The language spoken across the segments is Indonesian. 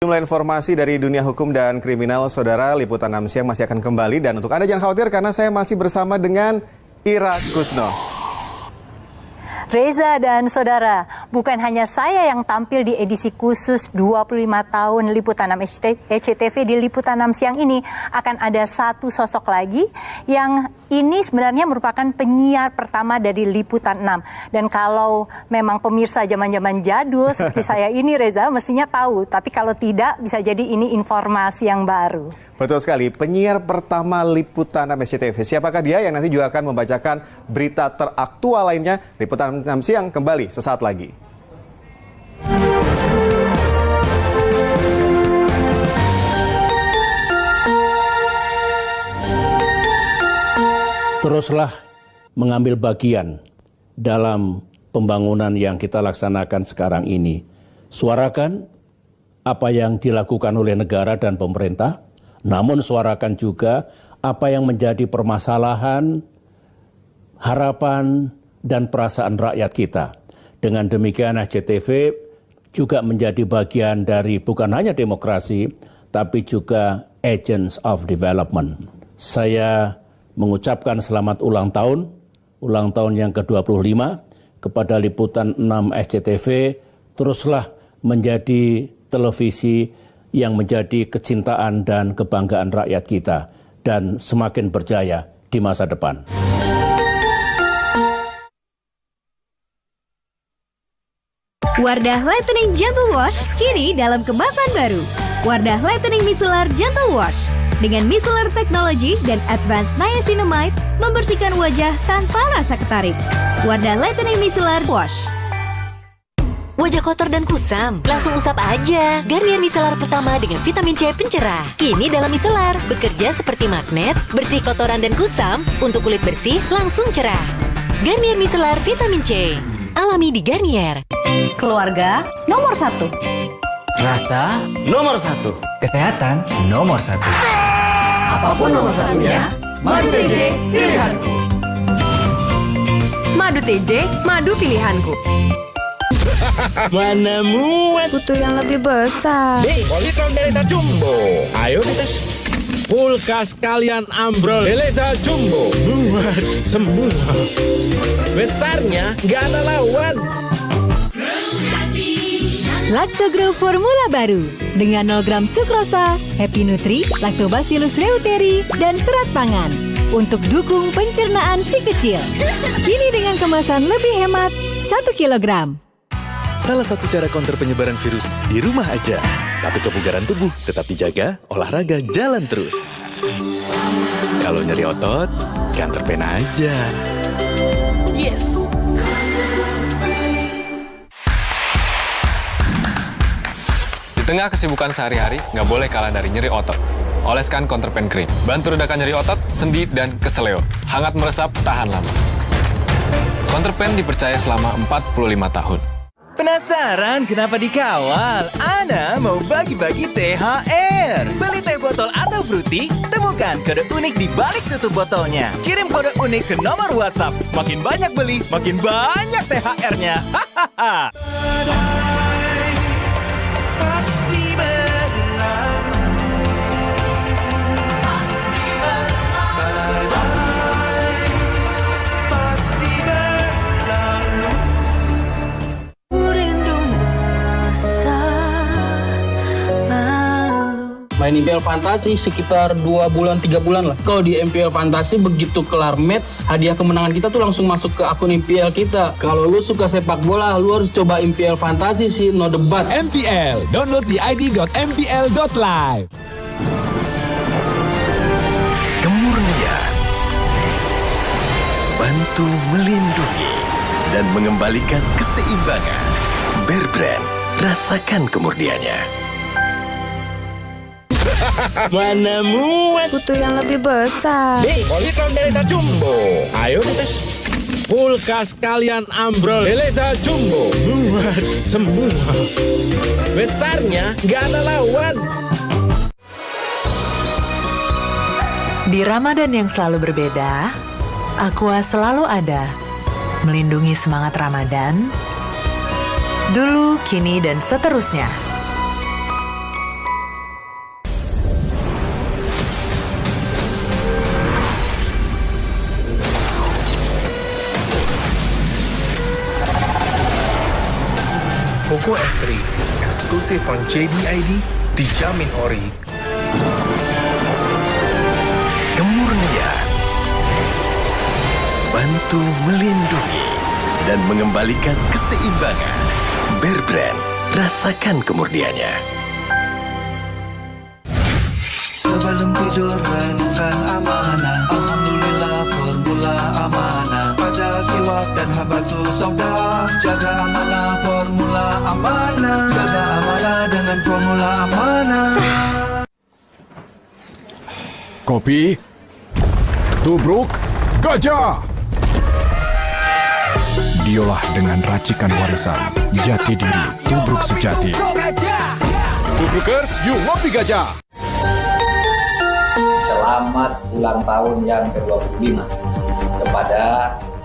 Jumlah informasi dari dunia hukum dan kriminal, saudara, Liputan 6 Siang masih akan kembali. Dan untuk Anda jangan khawatir karena saya masih bersama dengan Ira Kusno. Reza dan saudara, bukan hanya saya yang tampil di edisi khusus 25 tahun Liputan 6 SCTV di Liputan 6 Siang ini. Akan ada satu sosok lagi yang ini sebenarnya merupakan penyiar pertama dari Liputan 6. Dan kalau memang pemirsa zaman-zaman jadul seperti saya ini, Reza, mestinya tahu. Tapi kalau tidak, bisa jadi ini informasi yang baru. Betul sekali, penyiar pertama Liputan 6 SCTV. Siapakah dia yang nanti juga akan membacakan berita teraktual lainnya? Liputan 6 Siang kembali sesaat lagi. Teruslah mengambil bagian dalam pembangunan yang kita laksanakan sekarang ini. Suarakan apa yang dilakukan oleh negara dan pemerintah, namun suarakan juga apa yang menjadi permasalahan, harapan, dan perasaan rakyat kita. Dengan demikian SCTV juga menjadi bagian dari bukan hanya demokrasi, tapi juga agents of development. Saya mengucapkan selamat ulang tahun yang ke-25 kepada Liputan 6 SCTV. Teruslah menjadi televisi yang menjadi kecintaan dan kebanggaan rakyat kita dan semakin berjaya di masa depan. Wardah Lightening Gentle Wash kini dalam kemasan baru. Wardah Lightening Micellar Gentle Wash dengan micellar technology dan advanced niacinamide membersihkan wajah tanpa rasa ketarik. Wardah Lightening Micellar Wash. Wajah kotor dan kusam, langsung usap aja. Garnier Micellar pertama dengan vitamin C pencerah. Kini dalam Micellar, bekerja seperti magnet, bersih kotoran dan kusam, untuk kulit bersih langsung cerah. Garnier Micellar Vitamin C, alami di Garnier. Keluarga nomor 1. Rasa nomor 1. Kesehatan nomor 1. Apapun nomor satunya, Madu TJ pilihanku. Madu TJ, madu pilihanku. Mana muat? Butuh yang lebih besar. Nih, Politron Deleza Jumbo. Ayo dites. Kulkas kalian ambrol. Deleza Jumbo. Muat semua. Besarnya nggak ada lawan. Lactogro formula baru dengan 0 gram sukrosa, Happy Nutri, Lactobacillus reuteri, dan serat pangan untuk dukung pencernaan si kecil. Kini dengan kemasan lebih hemat 1 kilogram. Salah satu cara counter penyebaran virus di rumah aja. Tapi kebugaran tubuh tetap dijaga, olahraga jalan terus. Kalau nyeri otot, kantor pena aja. Yes! Di tengah kesibukan sehari-hari, nggak boleh kalah dari nyeri otot. Oleskan Counterpain Cream. Bantu redakan nyeri otot, sendi, dan keseleo. Hangat meresap, tahan lama. Counterpain dipercaya selama 45 tahun. Penasaran kenapa dikawal? Ana mau bagi-bagi THR. Beli teh botol atau fruity, temukan kode unik di balik tutup botolnya. Kirim kode unik ke nomor WhatsApp. Makin banyak beli, makin banyak THR-nya. Hahaha. Main MPL Fantasi sekitar 2 bulan 3 bulan lah. Kalau di MPL Fantasi begitu kelar match, hadiah kemenangan kita tuh langsung masuk ke akun MPL kita. Kalau lu suka sepak bola, lu harus coba MPL Fantasi sih, no debat. MPL, download di id.mpl.live. Kemurnian. Bantu melindungi dan mengembalikan keseimbangan. Bear Brand, rasakan kemurniannya. Mana muat? Butuh yang lebih besar. Nih, Politron Deleza Jumbo. Ayo dites. Kulkas kalian ambrol. Deleza Jumbo. Muat semua. Besarnya nggak ada lawan. Di Ramadan yang selalu berbeda, Aqua selalu ada. Melindungi semangat Ramadan. Dulu, kini, dan seterusnya. Poco F3, eksklusif from JBID, dijamin ori. Kemurnia, bantu melindungi dan mengembalikan keseimbangan. Bear Brand, rasakan kemurniannya. Sebelum tidur renungkan amanah, alhamdulillah formula amanah. Pada siwak dan habatus sauda, jaga amanah formula amanah. Jaga amanah dengan formula amanah. Kopi, tubruk, gajah. Diolah dengan racikan warisan jati diri tubruk sejati. Tubrukers, yuk ngopi gajah. Selamat ulang tahun yang ke-25 kepada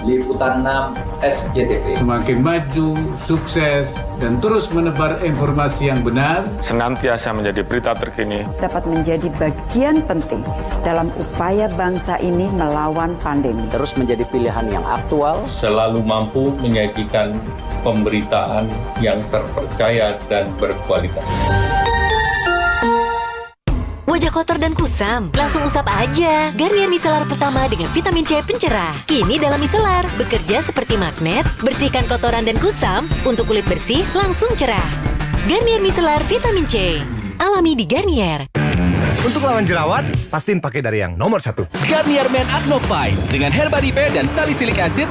Liputan 6 SCTV. Semakin maju, sukses, dan terus menebar informasi yang benar. Senantiasa menjadi berita terkini. Dapat menjadi bagian penting dalam upaya bangsa ini melawan pandemi. Terus menjadi pilihan yang aktual. Selalu mampu menyajikan pemberitaan yang terpercaya dan berkualitas. Wajah kotor dan kusam, langsung usap aja. Garnier Micellar pertama dengan vitamin C pencerah. Kini dalam Micellar, bekerja seperti magnet, bersihkan kotoran dan kusam, untuk kulit bersih langsung cerah. Garnier Micellar vitamin C, alami di Garnier. Untuk lawan jerawat, pastiin pakai dari yang nomor 1. Garnier Men Acno Fight dengan herba repair dan salicylic acid.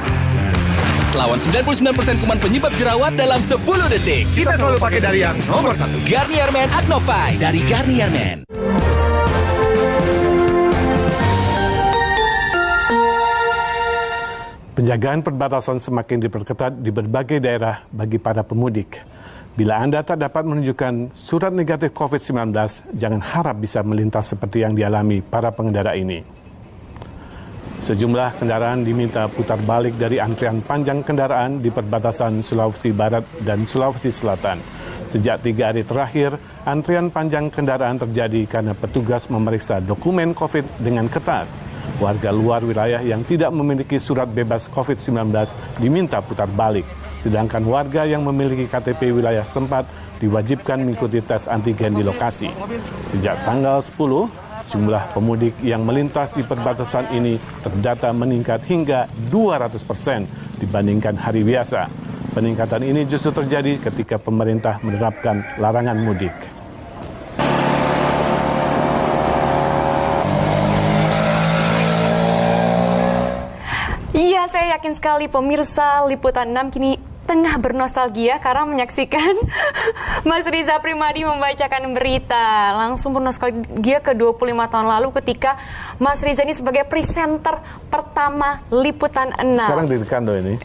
Lawan 99% kuman penyebab jerawat dalam 10 detik. Kita selalu pakai dari yang nomor 1. Garnier Men Acno Fight dari Garnier Men. Penjagaan perbatasan semakin diperketat di berbagai daerah bagi para pemudik. Bila Anda tak dapat menunjukkan surat negatif COVID-19, jangan harap bisa melintas seperti yang dialami para pengendara ini. Sejumlah kendaraan diminta putar balik dari antrian panjang kendaraan di perbatasan Sulawesi Barat dan Sulawesi Selatan. Sejak 3 hari terakhir, antrian panjang kendaraan terjadi karena petugas memeriksa dokumen COVID dengan ketat. Warga luar wilayah yang tidak memiliki surat bebas COVID-19 diminta putar balik. Sedangkan warga yang memiliki KTP wilayah setempat diwajibkan mengikuti tes antigen di lokasi. Sejak tanggal 10, jumlah pemudik yang melintas di perbatasan ini terdata meningkat hingga 200% dibandingkan hari biasa. Peningkatan ini justru terjadi ketika pemerintah menerapkan larangan mudik. Iya, saya yakin sekali pemirsa Liputan 6 kini tengah bernostalgia karena menyaksikan Mas Riza Primadi membacakan berita. Langsung bernostalgia ke 25 tahun lalu ketika Mas Riza ini sebagai presenter pertama Liputan 6. Sekarang deg-degan loh ini.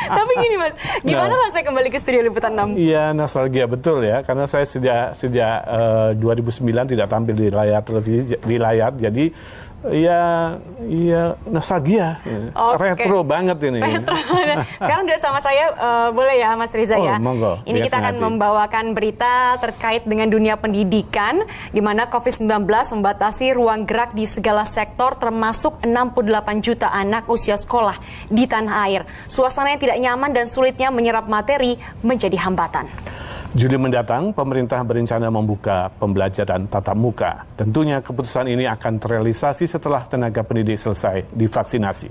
Tapi gini Mas, gimana rasanya kembali ke studio Liputan 6? Iya, nostalgia betul ya, karena saya sejak 2009 tidak tampil di layar televisi, jadi ya nostalgia, retro banget ini. Retro. Sekarang udah sama saya, boleh ya Mas Riza ya? Monggo. Ini kita akan membawakan berita terkait dengan dunia pendidikan, di mana COVID-19 membatasi ruang gerak di segala sektor, termasuk 68 juta anak usia sekolah di tanah air. Suasana yang tidak nyaman dan sulitnya menyerap materi menjadi hambatan. Juli mendatang, pemerintah berencana membuka pembelajaran tatap muka. Tentunya keputusan ini akan terrealisasi setelah tenaga pendidik selesai divaksinasi.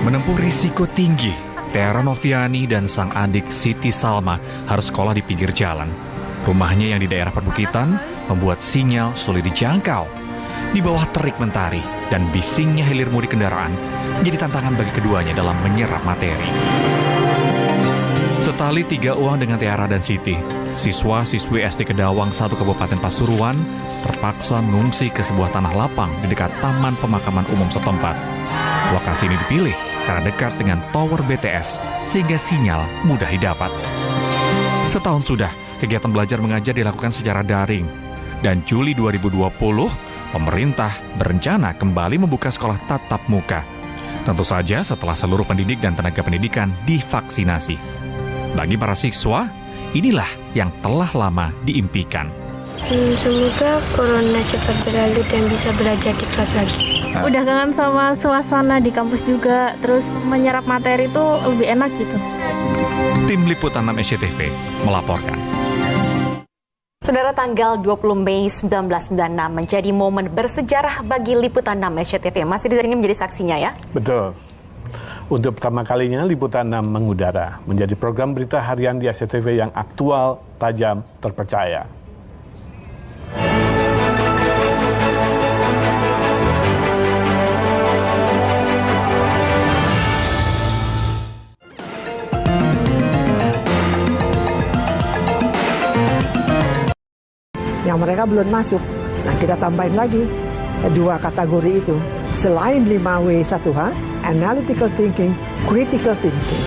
Menempuh risiko tinggi, Tiara Noviani dan sang adik Siti Salma harus sekolah di pinggir jalan. Rumahnya yang di daerah perbukitan membuat sinyal sulit dijangkau. Di bawah terik mentari dan bisingnya hilir mudik kendaraan menjadi tantangan bagi keduanya dalam menyerap materi. Setali 3 uang dengan Tiara dan Siti, siswa-siswi SD Kedawang 1 Kabupaten Pasuruan terpaksa mengungsi ke sebuah tanah lapang di dekat Taman Pemakaman Umum setempat. Lokasi ini dipilih karena dekat dengan tower BTS sehingga sinyal mudah didapat. Setahun sudah, kegiatan belajar mengajar dilakukan secara daring. Dan Juli 2020, pemerintah berencana kembali membuka sekolah tatap muka. Tentu saja setelah seluruh pendidik dan tenaga pendidikan divaksinasi. Bagi para siswa, inilah yang telah lama diimpikan. Semoga corona cepat berlalu dan bisa belajar di kelas lagi. Udah kangen sama suasana di kampus juga, terus menyerap materi itu lebih enak gitu. Tim Liputan 6 SCTV melaporkan. Saudara, tanggal 20 Mei 1996 menjadi momen bersejarah bagi Liputan 6 SCTV. Masih di sini menjadi saksinya ya? Betul. Untuk pertama kalinya Liputan 6 mengudara menjadi program berita harian di SCTV yang aktual, tajam, terpercaya. Yang mereka belum masuk. Nah, kita tambahin lagi 2 kategori itu. Selain 5W1H, analytical thinking, critical thinking.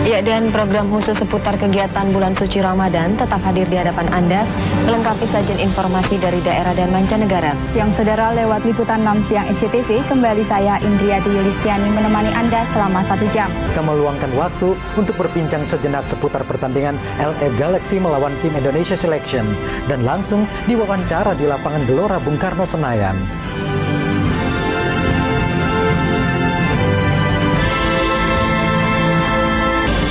Ya, dan program khusus seputar kegiatan bulan suci Ramadan tetap hadir di hadapan Anda, melengkapi sajian informasi dari daerah dan mancanegara. Yang saudara lewat Liputan 6 Siang SCTV, kembali saya Indriati Yulistiani menemani Anda selama 1 jam. Kita meluangkan waktu untuk berbincang sejenak seputar pertandingan LA Galaxy melawan tim Indonesia Selection dan langsung diwawancara di lapangan Gelora Bung Karno Senayan.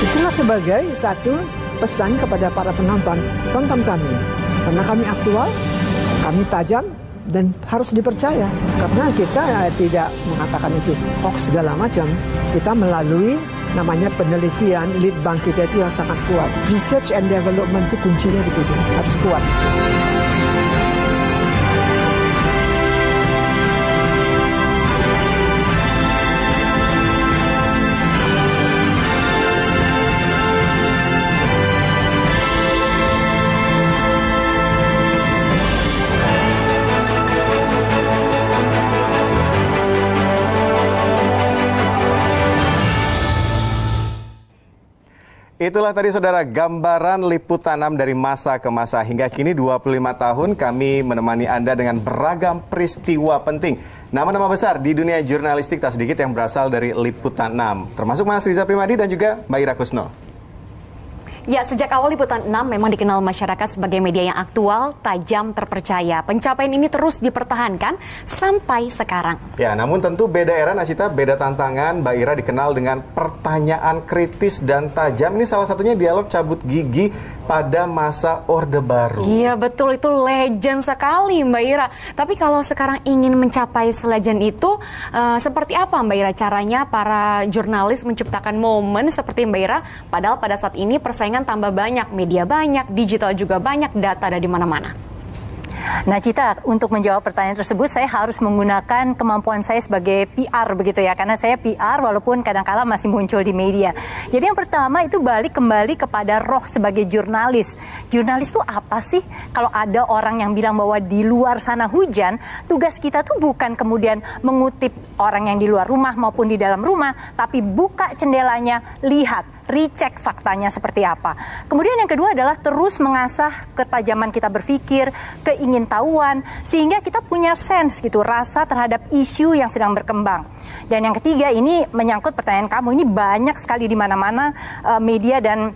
Itulah sebagai satu pesan kepada para penonton, tonton kami. Karena kami aktual, kami tajam, dan harus dipercaya. Karena kita tidak mengatakan itu hoax segala macam. Kita melalui namanya penelitian, lead bank kita itu yang sangat kuat. Research and development itu kuncinya di situ, harus kuat. Itulah tadi saudara gambaran Liputan 6 dari masa ke masa. Hingga kini 25 tahun kami menemani Anda dengan beragam peristiwa penting. Nama-nama besar di dunia jurnalistik tak sedikit yang berasal dari Liputan 6. Termasuk Mas Riza Primadi dan juga Mbak Ira Kusno. Ya, sejak awal Liputan 6 memang dikenal masyarakat sebagai media yang aktual, tajam, terpercaya. Pencapaian ini terus dipertahankan sampai sekarang. Ya, namun tentu beda era, Nasita, beda tantangan. Mbak Ira dikenal dengan pertanyaan kritis dan tajam. Ini salah satunya dialog cabut gigi pada masa Orde Baru. Iya, betul. Itu legend sekali, Mbak Ira. Tapi kalau sekarang ingin mencapai selegend itu, seperti apa Mbak Ira caranya para jurnalis menciptakan momen seperti Mbak Ira? Padahal pada saat ini persaingan tambah banyak, media banyak, digital juga banyak, data ada di mana-mana. Nah, Cita, untuk menjawab pertanyaan tersebut, saya harus menggunakan kemampuan saya sebagai PR, begitu ya. Karena saya PR walaupun kadang-kala masih muncul di media. Jadi yang pertama itu balik kembali kepada roh sebagai jurnalis. Jurnalis itu apa sih? Kalau ada orang yang bilang bahwa di luar sana hujan, tugas kita tuh bukan kemudian mengutip orang yang di luar rumah maupun di dalam rumah, tapi buka jendelanya, lihat, recheck faktanya seperti apa. Kemudian yang kedua adalah terus mengasah ketajaman kita berpikir, keingintahuan, sehingga kita punya sense gitu, rasa terhadap isu yang sedang berkembang. Dan yang ketiga ini menyangkut pertanyaan kamu, ini banyak sekali di mana-mana media dan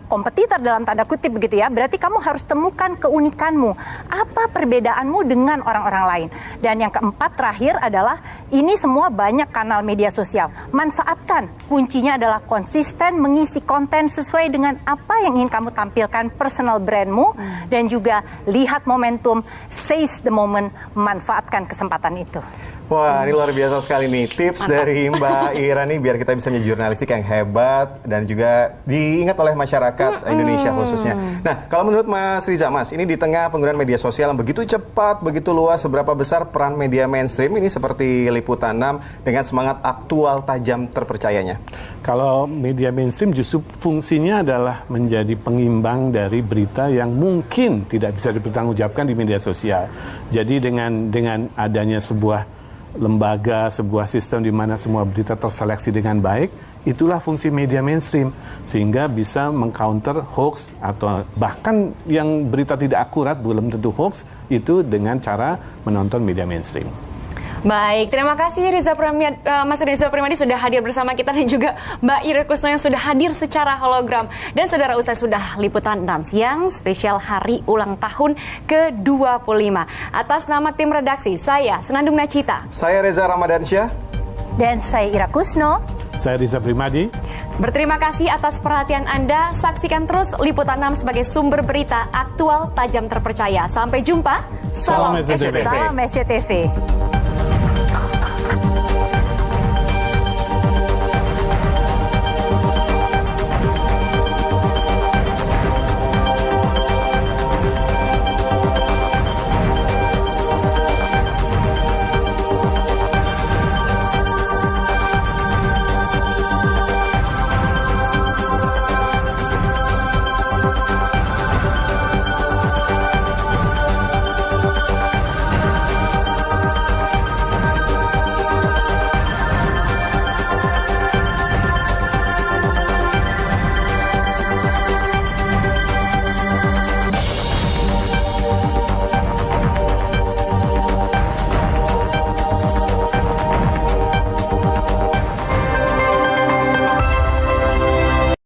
kompetitor dalam tanda kutip begitu ya. Berarti kamu harus temukan keunikanmu. Apa perbedaanmu dengan orang-orang lain? Dan yang keempat terakhir adalah ini semua banyak kanal media sosial. Manfaatkan. Kuncinya adalah konsisten mengisi konten sesuai dengan apa yang ingin kamu tampilkan, personal brandmu, dan juga lihat momentum, seize the moment, manfaatkan kesempatan itu. Wah, ini luar biasa sekali nih tips dari Mbak Ira nih biar kita bisa menjadi jurnalistik yang hebat dan juga diingat oleh masyarakat Indonesia khususnya. Nah, kalau menurut Mas Riza, Mas, ini di tengah penggunaan media sosial yang begitu cepat, begitu luas, seberapa besar peran media mainstream ini seperti Liputan 6 dengan semangat aktual, tajam, terpercayanya? Kalau media mainstream justru fungsinya adalah menjadi pengimbang dari berita yang mungkin tidak bisa dipertanggungjawabkan di media sosial. Jadi dengan adanya sebuah lembaga, sebuah sistem di mana semua berita terseleksi dengan baik, itulah fungsi media mainstream, sehingga bisa mengcounter hoax atau bahkan yang berita tidak akurat belum tentu hoax itu dengan cara menonton media mainstream. Baik, terima kasih Mas Riza Primadi sudah hadir bersama kita dan juga Mbak Ira Kusno yang sudah hadir secara hologram. Dan saudara, usai sudah liputan 6 siang spesial hari ulang tahun ke-25. Atas nama tim redaksi, saya Senandung Nachita. Saya Reza Ramadansyah. Dan saya Ira Kusno. Saya Riza Primadi. Berterima kasih atas perhatian Anda. Saksikan terus Liputan 6 sebagai sumber berita aktual, tajam, terpercaya. Sampai jumpa. Salam SCTV. Salam SCTV.